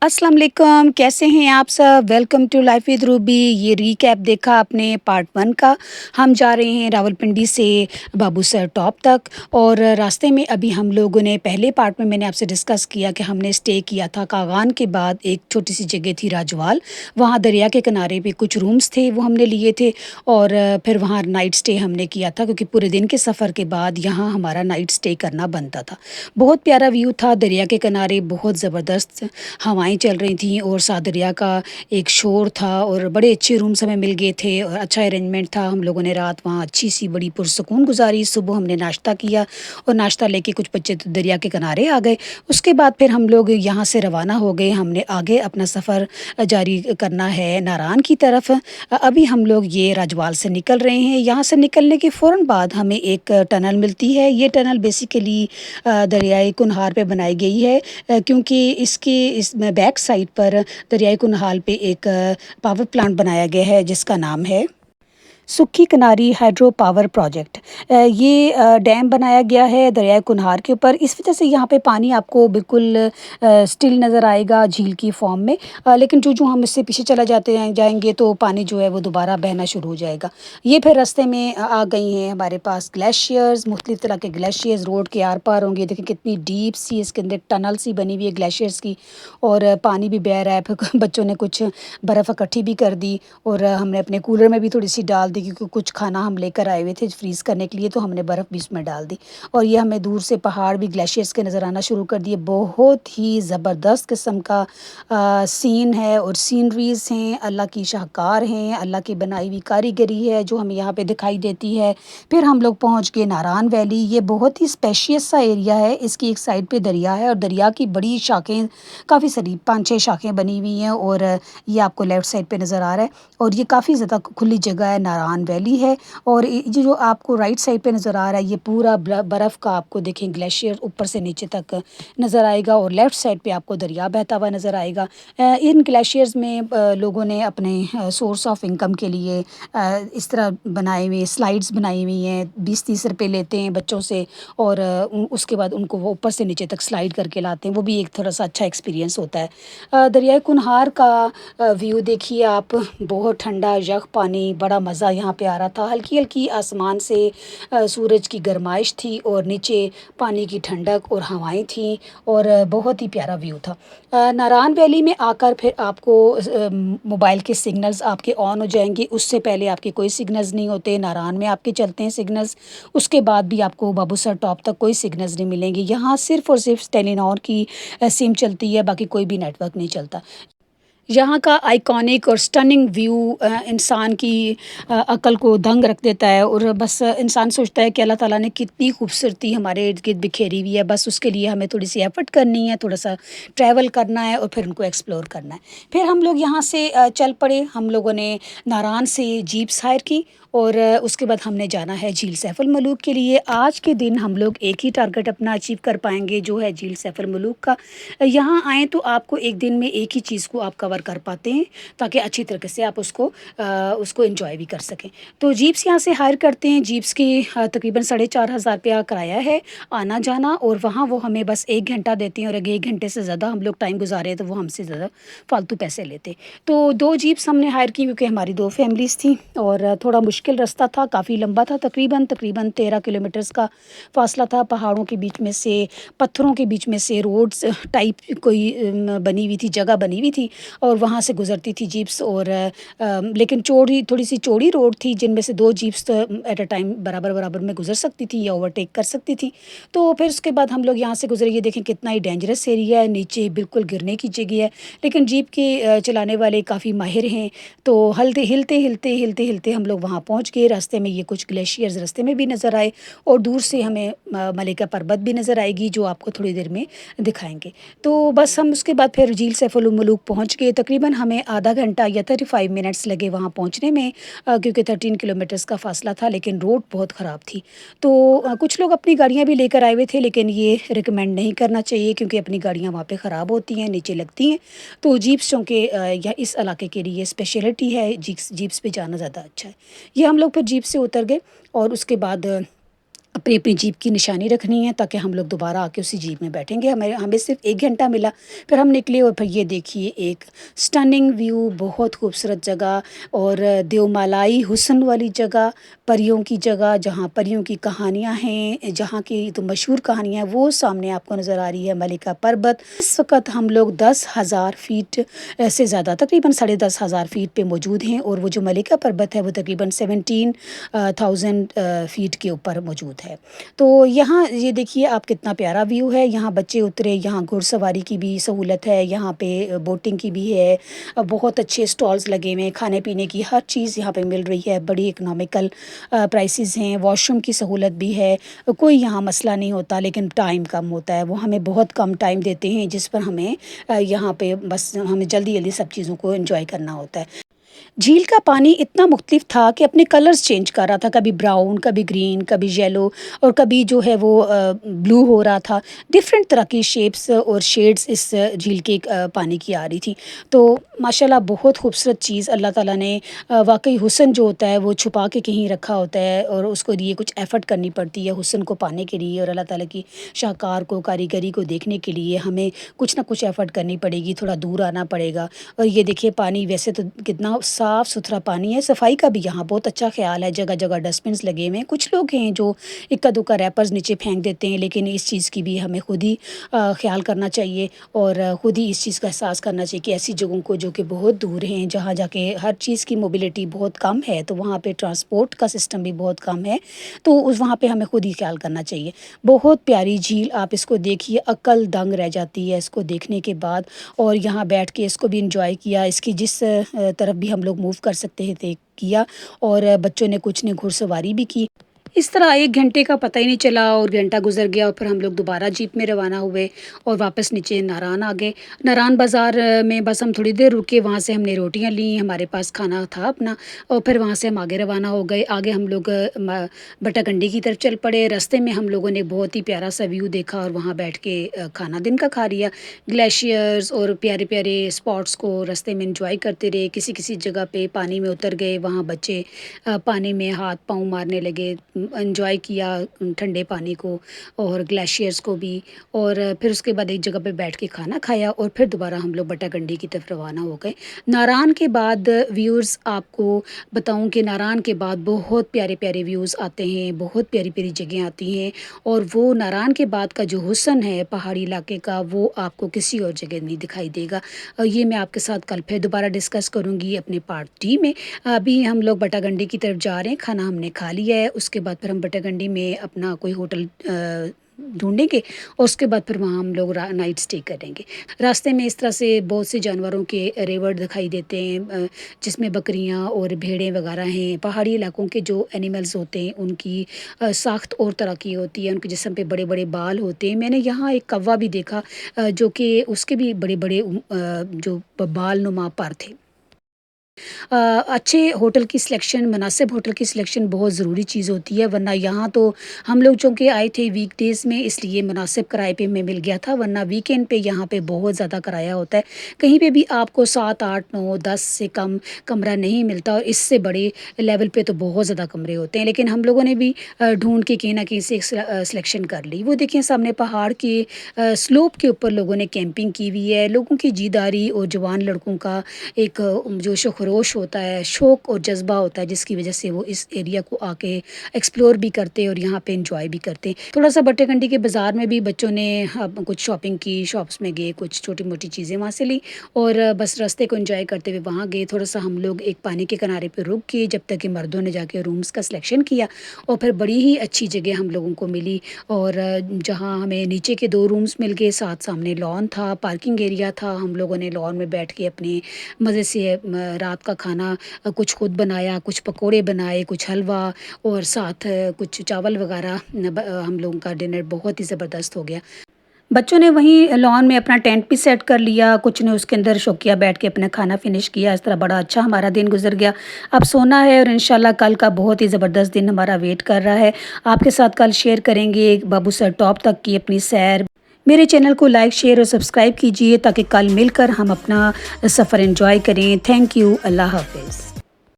अस्सलाम वालेकुम, कैसे हैं आप सब? Welcome to life with Ruby. ये रीकैप देखा आपने पार्ट 1 का। हम जा रहे हैं रावलपिंडी से बाबूसर टॉप तक और रास्ते में अभी हम लोगों ने पहले पार्ट में मैंने आपसे डिस्कस किया कि हमने स्टे किया था कागान के बाद एक छोटी-सी जगह थी राजवाल। वहाँ दरिया के किनारे पे कुछ रूम्स थे वो हमने लिए थे और फिर वहाँ नाइट स्टे हमने किया था क्योंकि पूरे दिन के सफ़र के बाद यहाँ हमारा नाइट स्टे करना बनता था। बहुत प्यारा व्यू था दरिया के किनारे, बहुत ज़बरदस्त हवाएँ चल रही थी और साथ दरिया का एक शोर था और बड़े अच्छे रूम्स हमें मिल गए थे और अच्छा अरेंजमेंट था। हम लोगों ने रात वहाँ अच्छी-सी बड़ी पुरसुकून गुज़ारी। सुबह हमने नाश्ता किया और नाश्ता लेके कुछ बच्चे तो दरिया के किनारे आ गए। उसके बाद फिर हम लोग यहाँ से रवाना हो गए। हमने आगे अपना सफ़र जारी करना है नारान की तरफ। अभी हम लोग ये राजवाल से निकल रहे हैं। यहाँ से निकलने के फ़ौरन बाद हमें एक टनल मिलती है। ये टनल बेसिकली दरियाई कुनहार पे बनाई गई है क्योंकि इसकी इस बैक साइड पर दरियाई कुनहाल पे एक पावर प्लांट बनाया गया है जिसका नाम है सुक्खी किनारी हाइड्रो पावर प्रोजेक्ट। ये डैम बनाया गया है दरियाए कुनहार के ऊपर। इस वजह से यहाँ पे पानी आपको बिल्कुल स्टिल नज़र आएगा झील की फॉर्म में। लेकिन जो हम इससे पीछे चला जाएंगे तो पानी जो है वो दोबारा बहना शुरू हो जाएगा। ये फिर रास्ते में आ गई हैं हमारे पास ग्लेशियर्स, मुख्तलिफ तरह के ग्लेशियर्स रोड के आर पार होंगे। देखिए कितनी डीप सी इसके अंदर टनल सी बनी हुई है ग्लेशियर्स की और पानी भी बह रहा है। फिर बच्चों ने कुछ बर्फ़ इकट्ठी भी कर दी और हमने अपने कूलर में भी थोड़ी सी डाल दी क्योंकि कुछ खाना हम लेकर आए हुए थे फ्रीज़ करने के लिए, तो हमने बर्फ़ भी उसमें डाल दी। और ये हमें दूर से पहाड़ भी ग्लेशियर्स के नज़र आना शुरू कर दिए। बहुत ही ज़बरदस्त किस्म का सीन है और सीनरीज़ हैं, अल्लाह की शाहकार हैं, अल्लाह की बनाई हुई कारीगरी है जो हमें यहाँ पे दिखाई देती है। फिर हम लोग पहुँच गए नारान वैली। ये बहुत ही स्पेशियस सा एरिया है। इसकी एक साइड पे दरिया है और दरिया की बड़ी शाखें काफ़ी सारी 5-6 शाखें बनी हुई हैं और ये आपको लेफ़्ट साइड पे नज़र आ रहा है और ये काफ़ी ज़्यादा खुली जगह है, नारान वैली है। और ये जो आपको राइट साइड पे नज़र आ रहा है ये पूरा बर्फ़ का आपको देखें ग्लेशियर ऊपर से नीचे तक नज़र आएगा और लेफ़्ट साइड पे आपको दरिया बहता हुआ नज़र आएगा। इन ग्लेशियर्स में लोगों ने अपने सोर्स ऑफ इनकम के लिए इस तरह बनाए हुए स्लाइड्स बनाई हुई हैं। 20-30 रुपए लेते हैं बच्चों से और उसके बाद उनको वो ऊपर से नीचे तक स्लाइड करके लाते हैं। वो भी एक थोड़ा सा अच्छा एक्सपीरियंस होता है। दरियाए कुनहार का व्यू देखिए आप, बहुत ठंडा यख पानी, बड़ा मज़ा यहाँ पे आ रहा था। हल्की-हल्की आसमान से सूरज की गर्माइश थी और नीचे पानी की ठंडक और हवाएँ थीं और बहुत ही प्यारा व्यू था। नारान वैली में आकर फिर आपको मोबाइल के सिग्नल्स आपके ऑन हो जाएँगे। उससे पहले आपके कोई सिग्नल्स नहीं होते। नारान में आपके चलते हैं सिग्नल्स। उसके बाद भी आपको बाबूसर टॉप तक कोई सिग्नल्स नहीं मिलेंगे। यहाँ सिर्फ़ और सिर्फ़ टेलीनॉर की सिम चलती है, बाकी कोई भी नेटवर्क नहीं चलता। यहाँ का आइकॉनिक और स्टनिंग व्यू इंसान की अक़ल को दंग रख देता है और बस इंसान सोचता है कि अल्लाह ताला ने कितनी खूबसूरती हमारे इर्द-गिर्द बिखेरी हुई है। बस उसके लिए हमें थोड़ी-सी एफ़र्ट करनी है, थोड़ा-सा ट्रैवल करना है और फिर उनको एक्सप्लोर करना है। फिर हम लोग यहाँ से चल पड़े। हम लोगों ने नारान से जीप्स हायर की और उसके बाद हमने जाना है झील सैफ़ुल मलूक के लिए। आज के दिन हम लोग एक ही टारगेट अपना अचीव कर पाएँगे जो है झील सैफ़ुल मलूक का। यहाँ आएँ तो आपको एक दिन में एक ही चीज़ को आप कवर कर पाते हैं ताकि अच्छी तरीके से आप उसको एंजॉय भी कर सकें। तो जीप्स यहाँ से हायर करते हैं। जीप्स की तकरीबन 4,500 किराया है आना जाना और वहाँ वो हमें बस 1 घंटा देते हैं और अगर 1 घंटे से ज़्यादा हम लोग टाइम गुजारे तो वो हमसे ज़्यादा फालतू पैसे लेते। तो 2 जीप्स हमने हायर की क्योंकि हमारी 2 फैमिलीज़ थी और थोड़ा मुश्किल रास्ता था, काफ़ी लंबा था, तकरीबन 13 किलोमीटर्स का फ़ासला था। पहाड़ों के बीच में से, पत्थरों के बीच में से रोड्स टाइप कोई बनी हुई थी, जगह बनी हुई थी और वहाँ से गुज़रती थी जीप्स और लेकिन थोड़ी-सी चौड़ी रोड थी जिनमें से 2 जीप्स एट अ टाइम बराबर-बराबर में गुज़र सकती थी या ओवरटेक कर सकती थी। तो फिर उसके बाद हम लोग यहाँ से गुज़रे। ये देखें कितना ही डेंजरस एरिया है, नीचे बिल्कुल गिरने की जगह है, लेकिन जीप के चलाने वाले काफ़ी माहिर हैं। तो हिलते-हिलते हम लोग वहाँ पहुँच गए। रास्ते में ये कुछ ग्लेशियर्स रास्ते में भी नज़र आए और दूर से हमें मलिका पर्वत भी नज़र आएगी जो आपको थोड़ी देर में दिखाएँगे। तो बस हम उसके बाद फिर झील सैफ़ुल मलूक पहुँच गए। तकरीबन हमें आधा घंटा या 35 मिनट्स लगे वहाँ पहुँचने में क्योंकि 13 किलोमीटर्स का फ़ासला था, लेकिन रोड बहुत ख़राब थी। तो कुछ लोग अपनी गाड़ियाँ भी लेकर आए हुए थे, लेकिन ये रिकमेंड नहीं करना चाहिए क्योंकि अपनी गाड़ियाँ वहाँ पे ख़राब होती हैं, नीचे लगती हैं। तो जीप्स चूँकि या इस इलाके के लिए स्पेशलिटी है, जीप्स पे जाना ज़्यादा अच्छा है। ये हम लोग फिर जीप से उतर गए और उसके बाद अपनी अपनी जीप की निशानी रखनी है ताकि हम लोग दोबारा आके उसी जीप में बैठेंगे। हमें हमें सिर्फ 1 घंटा मिला, फिर हम निकले और फिर ये देखिए एक स्टनिंग व्यू, बहुत खूबसूरत जगह और देवमालाई हुस्न वाली जगह, परियों की जगह, जहाँ परियों की कहानियाँ हैं, जहाँ की तो मशहूर कहानियाँ हैं वो सामने आपको नज़र आ रही है। मलिका पर्वत, इस वक्त हम लोग 10,000 फीट से ज़्यादा, तकरीबन 10,500 फीट पे मौजूद हैं, और वो जो मलिका पर्वत है वो तकरीबन 17,000 फीट के ऊपर मौजूद है। तो यहाँ ये देखिए आप, कितना प्यारा व्यू है। यहाँ बच्चे उतरे, यहाँ घुड़सवारी की भी सहूलत है, यहाँ पे बोटिंग की भी है। बहुत अच्छे स्टॉल्स लगे हुए हैं, खाने पीने की हर चीज़ यहाँ पे मिल रही है, बड़ी इकनॉमिकल प्राइसेस हैं, वॉशरूम की सहूलत भी है, कोई यहाँ मसला नहीं होता। लेकिन टाइम कम होता है, वो हमें बहुत कम टाइम देते हैं जिस पर हमें यहाँ पे बस हमें जल्दी जल्दी सब चीज़ों को एंजॉय करना होता है। झील का पानी इतना मुख्तलिफ था कि अपने कलर्स चेंज कर रहा था, कभी ब्राउन, कभी ग्रीन, कभी येलो, और कभी जो है वो ब्लू हो रहा था। डिफरेंट तरह की शेप्स और शेड्स इस झील के पानी की आ रही थी। तो माशाल्लाह बहुत खूबसूरत चीज़ अल्लाह ताला ने वाकई हुस्न जो होता है वो छुपा के कहीं रखा होता है, और उसको लिए कुछ एफ़र्ट करनी पड़ती है हुस्न को पाने के लिए, और अल्लाह ताला की शाहकार को, कारीगरी को देखने के लिए हमें कुछ ना कुछ एफ़र्ट करनी पड़ेगी, थोड़ा दूर आना पड़ेगा। और ये देखिए पानी वैसे तो कितना साफ़ सुथरा पानी है, सफाई का भी यहाँ बहुत अच्छा ख्याल है, जगह जगह डस्टबिन्स लगे हुए हैं। कुछ लोग हैं जो इक्का दुक्का रैपर्स नीचे फेंक देते हैं, लेकिन इस चीज़ की भी हमें खुद ही ख्याल करना चाहिए, और खुद ही इस चीज़ का एहसास करना चाहिए कि ऐसी जगहों को जो कि बहुत दूर हैं, जहाँ जाके हर चीज़ की मोबिलिटी बहुत कम है, तो वहाँ पे ट्रांसपोर्ट का सिस्टम भी बहुत कम है, तो उस वहाँ पे हमें खुद ही ख्याल करना चाहिए। बहुत प्यारी झील, आप इसको देखिए, अक्ल दंग रह जाती है इसको देखने के बाद। और यहाँ बैठ के इसको भी इंजॉय किया, इसकी जिस तरफ भी हम लोग मूव कर सकते थे किया, और बच्चों ने कुछ ने घुड़सवारी भी की। इस तरह 1 घंटे का पता ही नहीं चला, और घंटा गुजर गया, और फिर हम लोग दोबारा जीप में रवाना हुए और वापस नीचे नारान आ गए। नारान बाज़ार में बस हम थोड़ी देर रुके, वहाँ से हमने रोटियां ली, हमारे पास खाना था अपना, और फिर वहाँ से हम आगे रवाना हो गए। आगे हम लोग बटागंडी की तरफ चल पड़े। रास्ते में हम लोगों ने बहुत ही प्यारा सा व्यू देखा, और वहाँ बैठ के खाना दिन का खा लिया। ग्लेशियर्स और प्यारे प्यारे स्पॉट्स को रास्ते में इंजॉय करते रहे। किसी किसी जगह पे पानी में उतर गए, वहाँ बच्चे पानी में हाथ पाँव मारने लगे, एंजॉय किया ठंडे पानी को और ग्लेशियर्स को भी। और फिर उसके बाद एक जगह पे बैठ के खाना खाया, और फिर दोबारा हम लोग बटागंडी की तरफ रवाना हो गए। नारान के बाद व्यूज़ आपको बताऊं कि नारान के बाद बहुत प्यारे प्यारे व्यूज़ आते हैं, बहुत प्यारी प्यारी जगह आती हैं, और वो नारान के बाद का जो हुस्न है पहाड़ी इलाके का, वो आपको किसी और जगह नहीं दिखाई देगा। ये मैं आपके साथ कल फिर दोबारा डिस्कस करूँगी अपने पार्ट 3 में। अभी हम लोग बटागंडी की तरफ जा रहे हैं, खाना हमने खा लिया है, उसके बाद फिर हम बटागंडी में अपना कोई होटल ढूंढेंगे, और उसके बाद फिर वहाँ हम लोग नाइट स्टे करेंगे। रास्ते में इस तरह से बहुत से जानवरों के रेवड़ दिखाई देते हैं, जिसमें बकरियाँ और भेड़ें वगैरह हैं। पहाड़ी इलाकों के जो एनिमल्स होते हैं उनकी साख्त और तरह की होती है, उनके जिस्म पे बड़े बड़े बाल होते हैं। मैंने यहाँ एक कौवा भी देखा, जो कि उसके भी बड़े बड़े जो बाल नुमा पर थे। अच्छे होटल की सिलेक्शन, मुनासिब होटल की सिलेक्शन बहुत ज़रूरी चीज़ होती है, वरना यहाँ तो हम लोग चूँकि आए थे वीकडेज़ में, इसलिए मुनासिब किराए पे हमें मिल गया था, वरना वीकेंड पे यहाँ पे बहुत ज़्यादा किराया होता है। कहीं पे भी आपको 7, 8, 9, 10 से कम कमरा नहीं मिलता, और इससे बड़े लेवल पे तो बहुत ज़्यादा कमरे होते हैं। लेकिन हम लोगों ने भी ढूँढ के कहीं न कहीं से एक सिलेक्शन कर ली। वो देखिए सामने पहाड़ के स्लोप के ऊपर लोगों ने कैंपिंग की हुई है। लोगों की जीदारी और जवान लड़कों का एक जोश व खरोश होता है, शौक़ और जज़्बा होता है, जिसकी वजह से वो इस एरिया को आके एक्सप्लोर भी करते हैं और यहाँ पे एंजॉय भी करते हैं। थोड़ा-सा बट्टेगंडी के बाज़ार में भी बच्चों ने कुछ शॉपिंग की, शॉप्स में गए, कुछ छोटी-मोटी चीज़ें वहाँ से ली, और बस रास्ते को एंजॉय करते हुए वहाँ गए। थोड़ा-सा हम लोग एक पानी के किनारे पे रुक के, जब तक कि मर्दों ने जाके रूम्स का सिलेक्शन किया, और फिर बड़ी ही अच्छी जगह हम लोगों को मिली, और जहाँ हमें नीचे के 2 रूम्स मिल गए, साथ सामने लॉन था, पार्किंग एरिया था। हम लोगों ने लॉन में बैठ के अपने मज़े से रात का खाना कुछ खुद बनाया, कुछ पकोड़े बनाए, कुछ हलवा, और साथ कुछ चावल वगैरह। हम लोगों का डिनर बहुत ही ज़बरदस्त हो गया। बच्चों ने वहीं लॉन में अपना टेंट भी सेट कर लिया, कुछ ने उसके अंदर शौकिया बैठ के अपना खाना फिनिश किया। इस तरह बड़ा अच्छा हमारा दिन गुजर गया। अब सोना है, और इंशाल्लाह कल का बहुत ही ज़बरदस्त दिन हमारा वेट कर रहा है। आपके साथ कल शेयर करेंगे बाबूसर टॉप तक की अपनी सैर। मेरे चैनल को लाइक, शेयर और सब्सक्राइब कीजिए, ताकि कल मिलकर हम अपना सफ़र एंजॉय करें। Thank you. अल्लाह हाफ़िज़।